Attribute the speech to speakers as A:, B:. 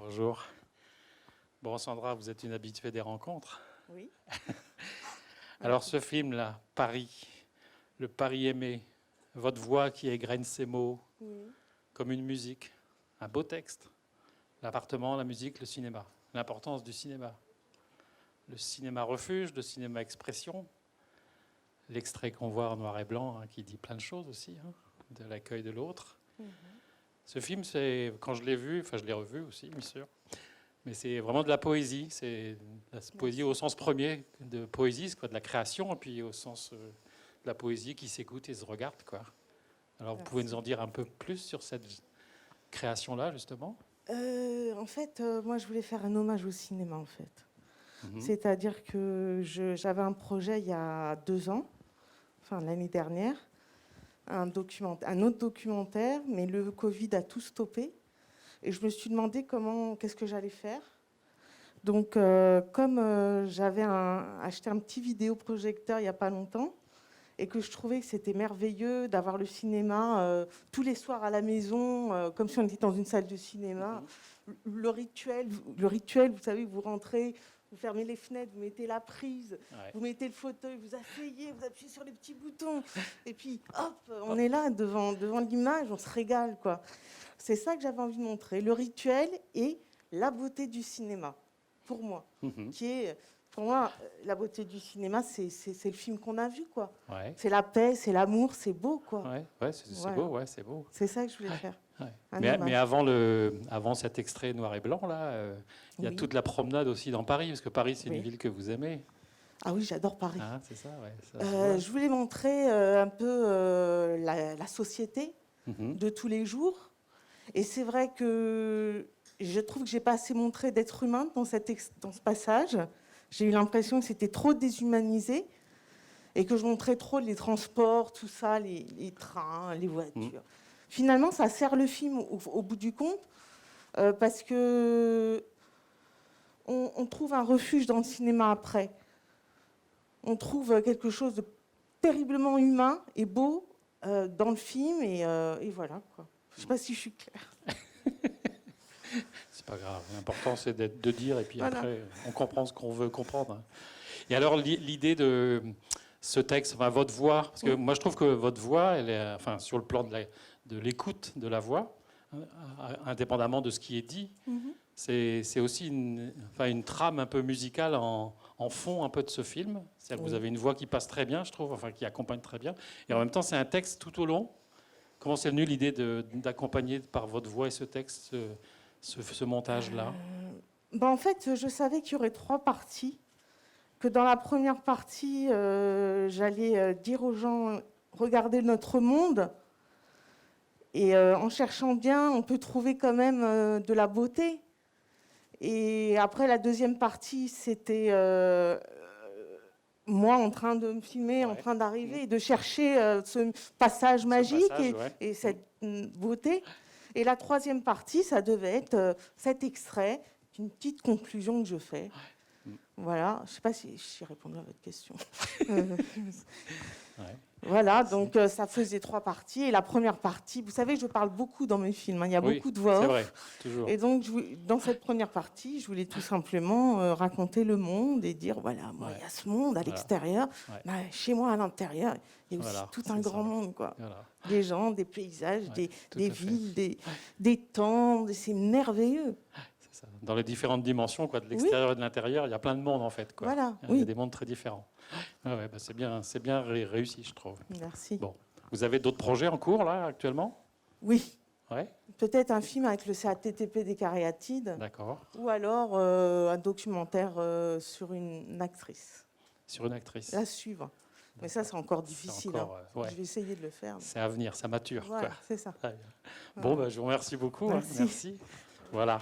A: Bonjour. Bon, Sandra, vous êtes une habituée des rencontres.
B: Oui.
A: Alors, ce film-là, Paris, le Paris aimé, votre voix qui égrène ces mots comme une musique, un beau texte, l'appartement, la musique, le cinéma, l'importance du cinéma. Le cinéma refuge, le cinéma expression, l'extrait qu'on voit en noir et blanc, qui dit plein de choses aussi, de l'accueil de l'autre. Ce film, c'est, quand je l'ai vu, enfin je l'ai revu aussi, bien sûr, mais c'est vraiment de la poésie. C'est de la poésie au sens premier de poésie, c'est quoi, de la création, et puis au sens de la poésie qui s'écoute et se regarde, quoi. Alors, vous pouvez nous en dire un peu plus sur cette création-là, justement?
B: En fait, moi, je voulais faire un hommage au cinéma, en fait. C'est-à-dire que j'avais un projet il y a 2 ans, enfin l'année dernière, un autre documentaire, mais le Covid a tout stoppé. Et je me suis demandé qu'est-ce que j'allais faire. Donc, comme j'avais acheté un petit vidéoprojecteur il n'y a pas longtemps, et que je trouvais que c'était merveilleux d'avoir le cinéma tous les soirs à la maison, comme si on était dans une salle de cinéma. Le rituel, vous savez, vous rentrez, vous fermez les fenêtres, vous mettez la prise, vous mettez le fauteuil, vous asseyez, vous appuyez sur les petits boutons, et puis hop, on est là devant l'image, on se régale, quoi. C'est ça que j'avais envie de montrer, le rituel et la beauté du cinéma, pour moi, qui est... Pour moi, la beauté du cinéma, c'est le film qu'on a vu, quoi. Ouais. C'est la paix, c'est l'amour, c'est beau, quoi.
A: Ouais, c'est beau, ouais, c'est beau.
B: C'est ça que je voulais faire.
A: Ouais. Mais avant cet extrait noir et blanc, là, il y a toute la promenade aussi dans Paris, parce que Paris, c'est une ville que vous aimez.
B: Ah oui, j'adore Paris.
A: Ah, c'est ça, ouais.
B: Je voulais montrer un peu la société de tous les jours. Et c'est vrai que je trouve que j'ai pas assez montré d'être humain dans ce passage. J'ai eu l'impression que c'était trop déshumanisé et que je montrais trop les transports, tout ça, les trains, les voitures. Finalement, ça sert le film au bout du compte parce que on trouve un refuge dans le cinéma après. On trouve quelque chose de terriblement humain et beau dans le film et voilà, quoi. Je ne sais pas si je suis claire.
A: C'est pas grave. L'important, c'est de dire, et puis après, on comprend ce qu'on veut comprendre. Et alors, l'idée de ce texte, enfin, votre voix, parce que moi, je trouve que votre voix, elle est, enfin, sur le plan de l'écoute de la voix, indépendamment de ce qui est dit, c'est aussi une trame un peu musicale en fond un peu de ce film. C'est-à-dire que vous avez une voix qui passe très bien, je trouve, enfin, qui accompagne très bien. Et en même temps, c'est un texte tout au long. Comment c'est venu l'idée d'accompagner par votre voix et ce texte ce montage-là?
B: En fait, je savais qu'il y aurait 3 parties. Que dans la première partie, j'allais dire aux gens, regardez notre monde. Et en cherchant bien, on peut trouver quand même de la beauté. Et après, la deuxième partie, c'était moi en train de me filmer, en train d'arriver et de chercher ce passage magique et cette beauté. Et la troisième partie, ça devait être cet extrait, une petite conclusion que je fais. Voilà, je ne sais pas si j'ai répondu à votre question. Voilà, donc ça faisait 3 parties. Et la première partie, vous savez, je parle beaucoup dans mes films, il y a beaucoup de voix.
A: C'est vrai, toujours.
B: Et donc, dans cette première partie, je voulais tout simplement raconter le monde et dire, voilà, moi, il y a ce monde à l'extérieur, mais chez moi, à l'intérieur, il y a aussi tout un grand monde, quoi. Des gens, des paysages, des villes, des temps, c'est merveilleux.
A: Ça. Dans les différentes dimensions, quoi, de l'extérieur et de l'intérieur, il y a plein de mondes en fait. Quoi.
B: Voilà,
A: il y a des mondes très différents. C'est bien réussi, je trouve.
B: Merci.
A: Bon. Vous avez d'autres projets en cours là actuellement?
B: Oui.
A: Ouais.
B: Peut-être un film avec le CATTP des Cariatides.
A: D'accord.
B: Ou alors un documentaire sur une actrice.
A: Sur une actrice.
B: À suivre. Mais ça, c'est encore difficile. Je vais essayer de le faire.
A: C'est à venir, ça mature.
B: Voilà, c'est ça.
A: Bon, je vous remercie beaucoup.
B: Merci.
A: Merci. Voilà.